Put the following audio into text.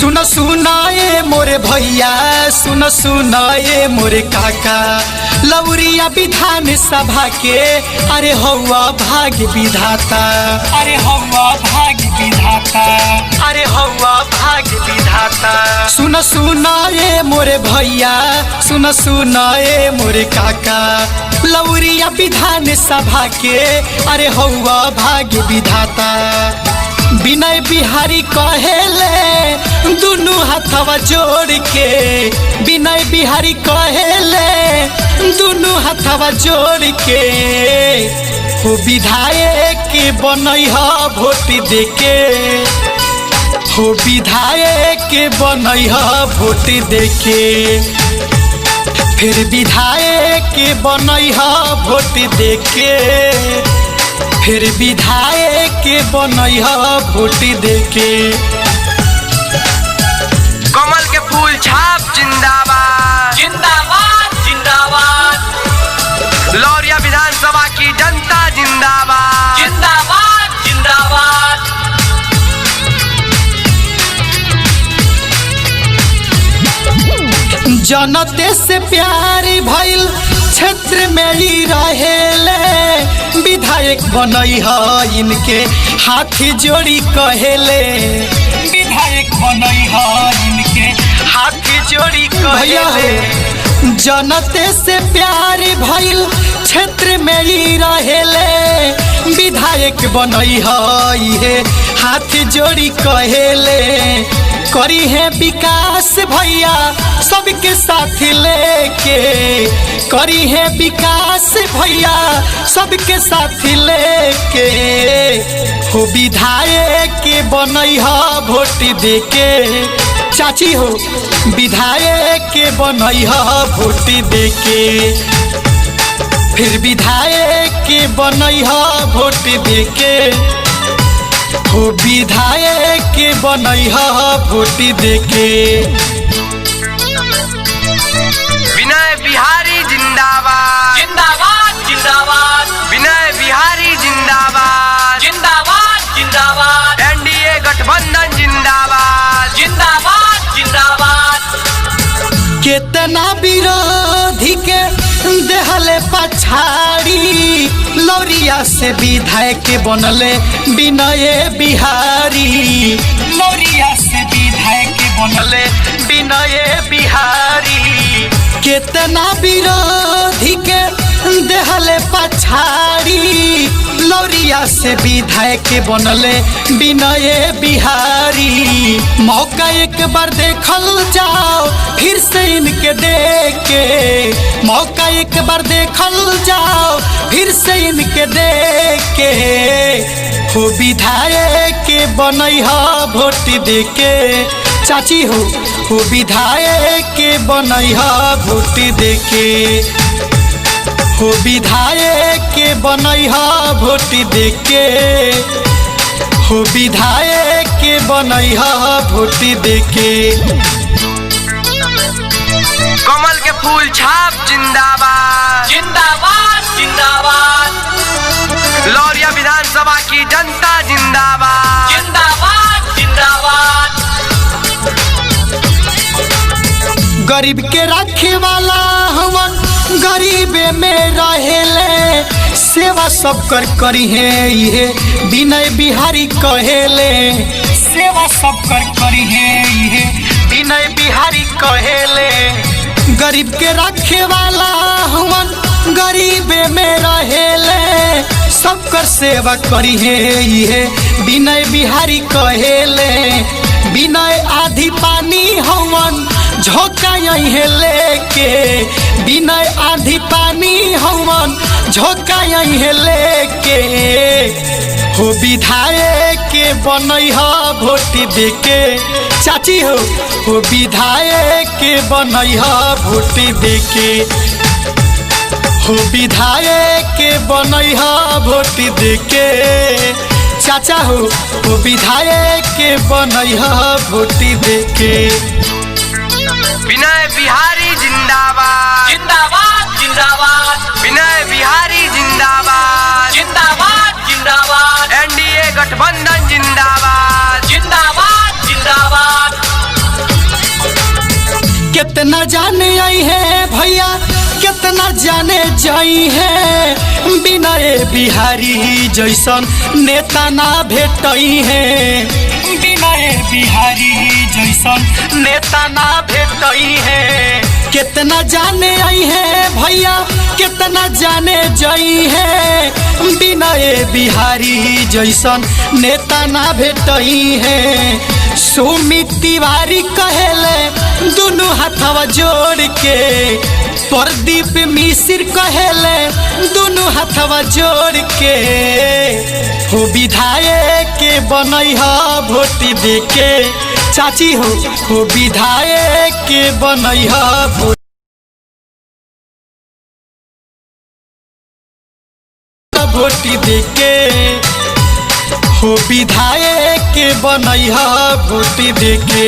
सुन सुनाए मोरे भैया, सुन सुनाए मोरे काका, लौरिया विधान सभा के अरे हौवा भाग्य विधाता, अरे हौवा भाग्य विधाता, अरे हौवा भाग्य विधाता। सुन सुनाए मोरे भैया, सुन सुनाए मोरे काका, लौरिया विधान सभा के अरे हौवा भाग्य विधाता। विनय बिहारी कहेले दुनु हाथवा जोड़ के, विनय बिहारी कहेले दुनु हाथवा जोड़ के, हो विधायक बनई ह वोट देके, हो विधायक बनई ह वोट देके, फिर विधायक बनई ह वोट देके, फिर विधायक बनई ह वोट देके। कमल के फूल छाप जिंदाबाद जिंदाबाद जिंदाबाद, लौरिया विधानसभा की जनता जिंदाबाद जिंदाबाद जिंदाबाद। जनते से प्यारी भइल क्षेत्र में ही रहेले, विधायक बनई ह इनके हाथी जोड़ी कहेले, विधायक बनई ह इनके हाथी जोड़ी कहेले। जनते से प्यारी भइल क्षेत्र में ही रहेले, विधायक बनई ह इहे हाथी जोड़ी कहेले। करी है विकास भैया सबके साथ लेके, करी है विकास भैया सबके साथ लेके, हो विधायक बनई ह वोट देके, चाची हो विधायक बनई ह वोट देके, फिर विधायक बनई ह वोट देके, हो विधायक बनई ह वोट देके। विनय बिहारी जिंदाबाद जिंदाबाद जिंदाबाद, विनय बिहारी जिंदाबाद जिंदाबाद जिंदाबाद, एनडीए गठबंधन जिंदाबाद जिंदाबाद जिंदाबाद। केतना विरोधी के देहले पछाड़ी, लौरिया से विधायक बनले विनय बिहारी, लौरिया से विधायक बनले विनय बिहारी। केतना विरोधी के देहले पछाड़ी, लौरिया से विधायक बनले विनय बिहारी। मौका एक बार देखल जाओ फिर से इनके देके, मौका एक बार देखल जाओ फिर से इनके देके, हो विधायक बनई ह वोट देके, चाची हो विधायक बनई ह वोट देके, हो विधायक बनई ह वोट देके, हो विधायक बनई ह वोट देके। कमल के फूल छाप जिंदाबाद जिंदाबाद जिंदाबाद, लौरिया विधानसभा की जनता जिंदाबाद जिंदाबाद जिंदाबाद। गरीब के रखे वाला हमन गरीबे में रहेले, सेवा सब कर करी है ये विनय बिहारी कहेले, सेवा सब कर करी है ये विनय बिहारी कहेले। गरीब के रखे वाला हमन गरीबे में रहेले, सब कर सेवा करी है ये विनय बिहारी कहेले। विनय आधी पानी हमन झोंका यही लेके, विनय आधी पानी हमन झोंका यही लेके, हो विधायक बनई ह वोट देके, चाची हो विधायक बनई ह वोट देके, हो विधायक बनई ह वोट देके, चाचा हो विधायक बनई ह वोट देके। विनय बिहारी जिंदाबाद जिंदाबाद जिंदाबाद, विनय बिहारी जिंदाबाद जिंदाबाद जिंदाबाद, एनडीए गठबंधन जिंदाबाद जिंदाबाद जिंदाबाद। कितना जाने आई है भैया कितना जाने जाई है विनय बिहारी जैसन नेता ना भेटई है विनय बिहारी जैसन नेता ना भेटई है कितना जाने आई है भैया कितना जाने जाई है विनय बिहारी जैसन नेता ना भेटई है सुमित तिवारी कहेले दोनों हाथवा जोड़ के प्रदीप मिश्र कहेले दोनों हाथवा जोड़ के हो विधायक के बनई ह वोट देके चाची हो विधायक के बनई ह वोट देके हो विधायक के बनई ह वोट देके।